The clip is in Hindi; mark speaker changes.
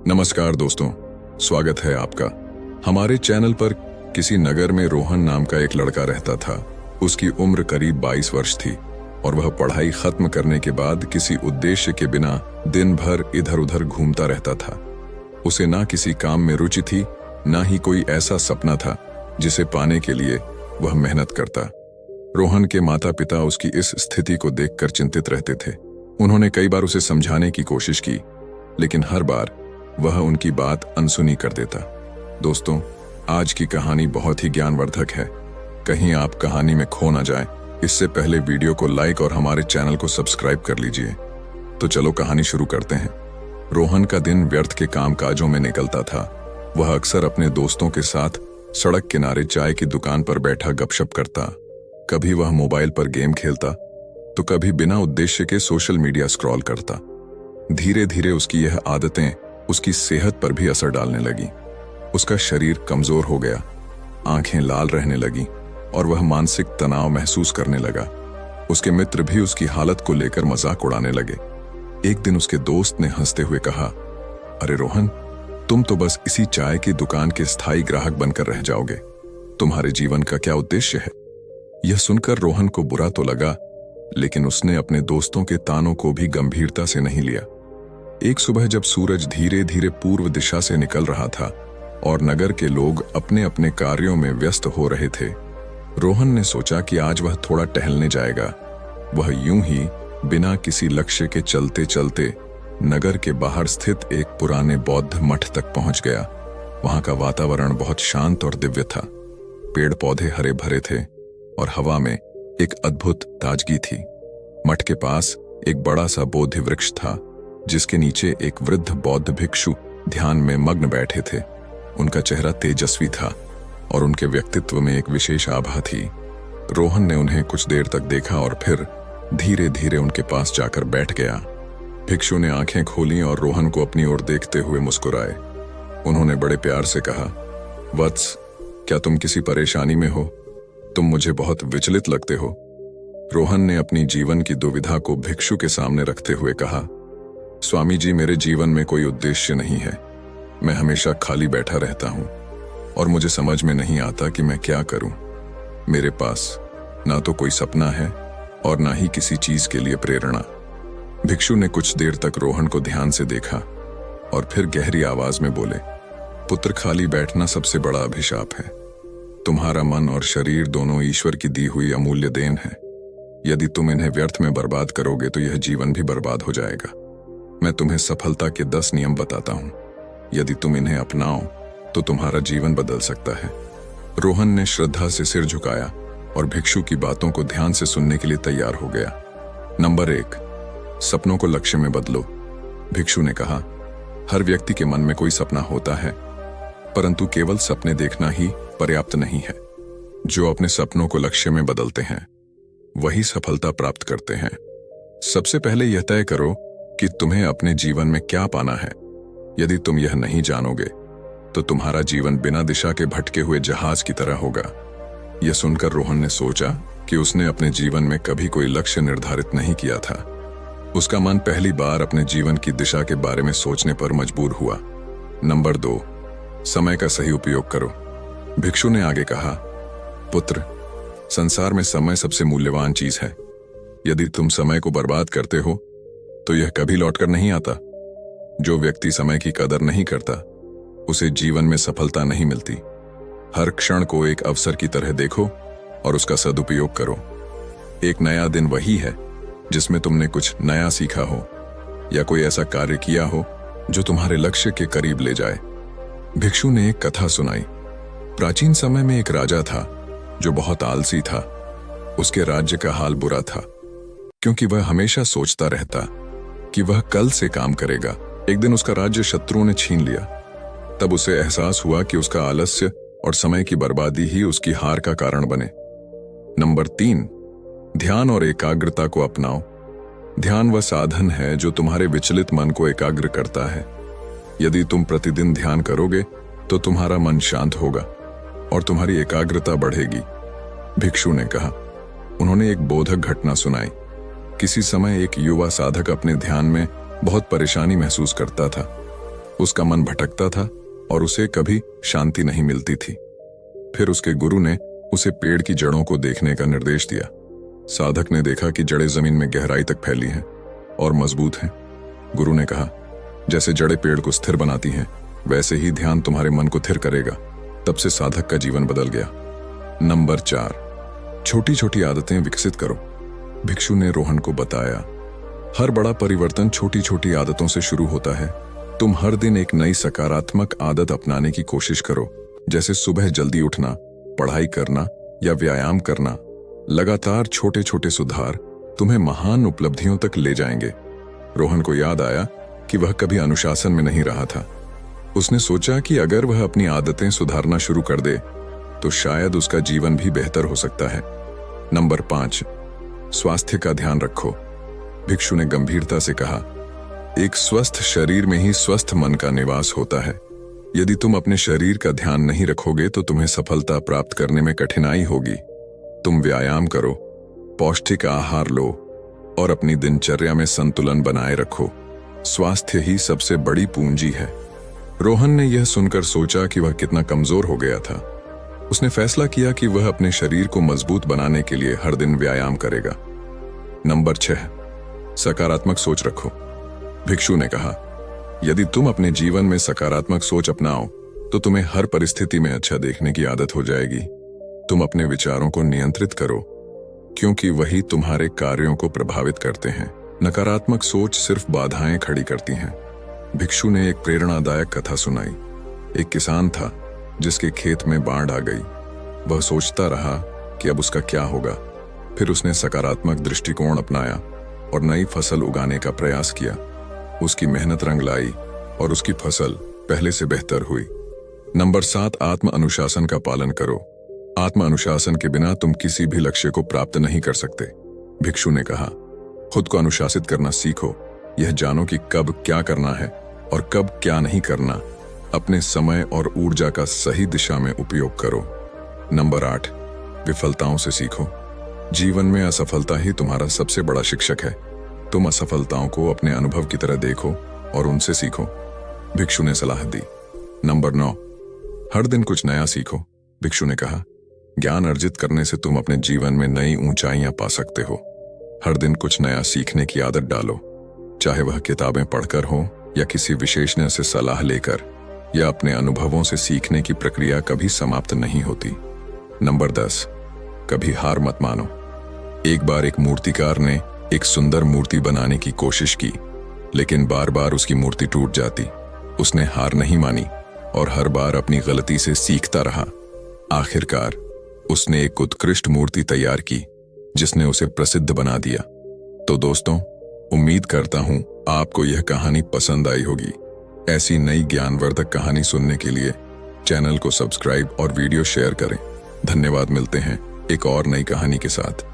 Speaker 1: नमस्कार दोस्तों, स्वागत है आपका हमारे चैनल पर। किसी नगर में रोहन नाम का एक लड़का रहता था। उसकी उम्र करीब 22 वर्ष थी और वह पढ़ाई खत्म करने के बाद किसी उद्देश्य के बिना दिन भर इधर उधर घूमता रहता था। उसे ना किसी काम में रुचि थी, ना ही कोई ऐसा सपना था जिसे पाने के लिए वह मेहनत करता। रोहन के माता पिता उसकी इस स्थिति को देखकर चिंतित रहते थे। उन्होंने कई बार उसे समझाने की कोशिश की, लेकिन हर बार वह उनकी बात अनसुनी कर देता। दोस्तों, आज की कहानी बहुत ही ज्ञानवर्धक है। कहीं आप कहानी में खो ना जाएं, इससे पहले वीडियो को लाइक और हमारे चैनल को सब्सक्राइब कर लीजिए। तो चलो कहानी शुरू करते हैं। रोहन का दिन व्यर्थ के कामकाजों में निकलता था। वह अक्सर अपने दोस्तों के साथ सड़क किनारे चाय की दुकान पर बैठा गपशप करता। कभी वह मोबाइल पर गेम खेलता, तो कभी बिना उद्देश्य के सोशल मीडिया स्क्रॉल करता। धीरे धीरे उसकी यह आदतें उसकी सेहत पर भी असर डालने लगी। उसका शरीर कमजोर हो गया, आंखें लाल रहने लगी और वह मानसिक तनाव महसूस करने लगा। उसके मित्र भी उसकी हालत को लेकर मजाक उड़ाने लगे। एक दिन उसके दोस्त ने हंसते हुए कहा, अरे रोहन, तुम तो बस इसी चाय की दुकान के स्थायी ग्राहक बनकर रह जाओगे। तुम्हारे जीवन का क्या उद्देश्य है? यह सुनकर रोहन को बुरा तो लगा, लेकिन उसने अपने दोस्तों के तानों को भी गंभीरता से नहीं लिया। एक सुबह जब सूरज धीरे धीरे पूर्व दिशा से निकल रहा था और नगर के लोग अपने अपने कार्यों में व्यस्त हो रहे थे, रोहन ने सोचा कि आज वह थोड़ा टहलने जाएगा। वह यूं ही बिना किसी लक्ष्य के चलते चलते नगर के बाहर स्थित एक पुराने बौद्ध मठ तक पहुंच गया। वहां का वातावरण बहुत शांत और दिव्य था। पेड़ पौधे हरे भरे थे और हवा में एक अद्भुत ताजगी थी। मठ के पास एक बड़ा सा बोधि वृक्ष था, जिसके नीचे एक वृद्ध बौद्ध भिक्षु ध्यान में मग्न बैठे थे। उनका चेहरा तेजस्वी था और उनके व्यक्तित्व में एक विशेष आभा थी। रोहन ने उन्हें कुछ देर तक देखा और फिर धीरे धीरे उनके पास जाकर बैठ गया। भिक्षु ने आंखें खोली और रोहन को अपनी ओर देखते हुए मुस्कुराए। उन्होंने बड़े प्यार से कहा, वत्स, क्या तुम किसी परेशानी में हो? तुम मुझे बहुत विचलित लगते हो। रोहन ने अपनी जीवन की दुविधा को भिक्षु के सामने रखते हुए कहा, स्वामी जी, मेरे जीवन में कोई उद्देश्य नहीं है। मैं हमेशा खाली बैठा रहता हूं और मुझे समझ में नहीं आता कि मैं क्या करूं। मेरे पास ना तो कोई सपना है और ना ही किसी चीज के लिए प्रेरणा। भिक्षु ने कुछ देर तक रोहन को ध्यान से देखा और फिर गहरी आवाज में बोले, पुत्र, खाली बैठना सबसे बड़ा अभिशाप है। तुम्हारा मन और शरीर दोनों ईश्वर की दी हुई अमूल्य देन है। यदि तुम इन्हें व्यर्थ में बर्बाद करोगे तो यह जीवन भी बर्बाद हो जाएगा। मैं तुम्हें सफलता के 10 नियम बताता हूं। यदि तुम इन्हें अपनाओ तो तुम्हारा जीवन बदल सकता है। रोहन ने श्रद्धा से सिर झुकाया और भिक्षु की बातों को ध्यान से सुनने के लिए तैयार हो गया। नंबर 1, सपनों को लक्ष्य में बदलो। भिक्षु ने कहा, हर व्यक्ति के मन में कोई सपना होता है, परंतु केवल सपने देखना ही पर्याप्त नहीं है। जो अपने सपनों को लक्ष्य में बदलते हैं वही सफलता प्राप्त करते हैं। सबसे पहले यह तय करो कि तुम्हें अपने जीवन में क्या पाना है। यदि तुम यह नहीं जानोगे तो तुम्हारा जीवन बिना दिशा के भटके हुए जहाज की तरह होगा। यह सुनकर रोहन ने सोचा कि उसने अपने जीवन में कभी कोई लक्ष्य निर्धारित नहीं किया था। उसका मन पहली बार अपने जीवन की दिशा के बारे में सोचने पर मजबूर हुआ। नंबर 2, समय का सही उपयोग करो। भिक्षु ने आगे कहा, पुत्र, संसार में समय सबसे मूल्यवान चीज है। यदि तुम समय को बर्बाद करते हो तो यह कभी लौटकर नहीं आता। जो व्यक्ति समय की कदर नहीं करता उसे जीवन में सफलता नहीं मिलती। हर क्षण को एक अवसर की तरह देखो और उसका सदुपयोग करो। एक नया दिन वही है जिसमें तुमने कुछ नया सीखा हो या कोई ऐसा कार्य किया हो जो तुम्हारे लक्ष्य के करीब ले जाए। भिक्षु ने एक कथा सुनाई। प्राचीन समय में एक राजा था जो बहुत आलसी था। उसके राज्य का हाल बुरा था क्योंकि वह हमेशा सोचता रहता कि वह कल से काम करेगा। एक दिन उसका राज्य शत्रुओं ने छीन लिया। तब उसे एहसास हुआ कि उसका आलस्य और समय की बर्बादी ही उसकी हार का कारण बने। नंबर 3, ध्यान और एकाग्रता को अपनाओ। ध्यान वह साधन है जो तुम्हारे विचलित मन को एकाग्र करता है। यदि तुम प्रतिदिन ध्यान करोगे तो तुम्हारा मन शांत होगा और तुम्हारी एकाग्रता बढ़ेगी। भिक्षु ने कहा। उन्होंने एक बोधक घटना सुनाई। किसी समय एक युवा साधक अपने ध्यान में बहुत परेशानी महसूस करता था। उसका मन भटकता था और उसे कभी शांति नहीं मिलती थी। फिर उसके गुरु ने उसे पेड़ की जड़ों को देखने का निर्देश दिया। साधक ने देखा कि जड़ें जमीन में गहराई तक फैली हैं और मजबूत हैं। गुरु ने कहा, जैसे जड़ें पेड़ को स्थिर बनाती हैं, वैसे ही ध्यान तुम्हारे मन को स्थिर करेगा। तब से साधक का जीवन बदल गया। नंबर 4, छोटी छोटी आदतें विकसित करो। भिक्षु ने रोहन को बताया, हर बड़ा परिवर्तन छोटी छोटी आदतों से शुरू होता है। तुम हर दिन एक नई सकारात्मक आदत अपनाने की कोशिश करो, जैसे सुबह जल्दी उठना, पढ़ाई करना या व्यायाम करना। लगातार छोटे छोटे सुधार तुम्हें महान उपलब्धियों तक ले जाएंगे। रोहन को याद आया कि वह कभी अनुशासन में नहीं रहा था। उसने सोचा कि अगर वह अपनी आदतें सुधारना शुरू कर दे तो शायद उसका जीवन भी बेहतर हो सकता है। नंबर 5, स्वास्थ्य का ध्यान रखो। भिक्षु ने गंभीरता से कहा, एक स्वस्थ शरीर में ही स्वस्थ मन का निवास होता है। यदि तुम अपने शरीर का ध्यान नहीं रखोगे तो तुम्हें सफलता प्राप्त करने में कठिनाई होगी। तुम व्यायाम करो, पौष्टिक आहार लो और अपनी दिनचर्या में संतुलन बनाए रखो। स्वास्थ्य ही सबसे बड़ी पूंजी है। रोहन ने यह सुनकर सोचा कि वह कितना कमजोर हो गया था। उसने फैसला किया कि वह अपने शरीर को मजबूत बनाने के लिए हर दिन व्यायाम करेगा। नंबर 6, सकारात्मक सोच रखो। भिक्षु ने कहा, यदि तुम अपने जीवन में सकारात्मक सोच अपनाओ तो तुम्हें हर परिस्थिति में अच्छा देखने की आदत हो जाएगी। तुम अपने विचारों को नियंत्रित करो, क्योंकि वही तुम्हारे कार्यों को प्रभावित करते हैं। नकारात्मक सोच सिर्फ बाधाएं खड़ी करती हैं। भिक्षु ने एक प्रेरणादायक कथा सुनाई। एक किसान था जिसके खेत में बाढ़ आ गई। वह सोचता रहा कि अब उसका क्या होगा। फिर उसने सकारात्मक दृष्टिकोण अपनाया और नई फसल उगाने का प्रयास किया। उसकी मेहनत रंग लाई और उसकी फसल पहले से बेहतर हुई। नंबर 7, आत्म अनुशासन का पालन करो। आत्म अनुशासन के बिना तुम किसी भी लक्ष्य को प्राप्त नहीं कर सकते। भिक्षु ने कहा, खुद को अनुशासित करना सीखो। यह जानो कि कब क्या करना है और कब क्या नहीं करना। अपने समय और ऊर्जा का सही दिशा में उपयोग करो। नंबर 8, विफलताओं से सीखो। जीवन में असफलता ही तुम्हारा सबसे बड़ा शिक्षक है। तुम असफलताओं को अपने अनुभव की तरह देखो और उनसे सीखो। भिक्षु ने सलाह दी। नंबर 9, हर दिन कुछ नया सीखो। भिक्षु ने कहा, ज्ञान अर्जित करने से तुम अपने जीवन में नई ऊंचाइयां पा सकते हो। हर दिन कुछ नया सीखने की आदत डालो, चाहे वह किताबें पढ़कर हो या किसी विशेषज्ञ से सलाह लेकर या अपने अनुभवों से सीखने की प्रक्रिया कभी समाप्त नहीं होती। नंबर 10, कभी हार मत मानो। एक बार एक मूर्तिकार ने एक सुंदर मूर्ति बनाने की कोशिश की, लेकिन बार बार उसकी मूर्ति टूट जाती। उसने हार नहीं मानी और हर बार अपनी गलती से सीखता रहा। आखिरकार उसने एक उत्कृष्ट मूर्ति तैयार की जिसने उसे प्रसिद्ध बना दिया। तो दोस्तों, उम्मीद करता हूं आपको यह कहानी पसंद आई होगी। ऐसी नई ज्ञानवर्धक कहानी सुनने के लिए चैनल को सब्सक्राइब और वीडियो शेयर करें। धन्यवाद। मिलते हैं एक और नई कहानी के साथ।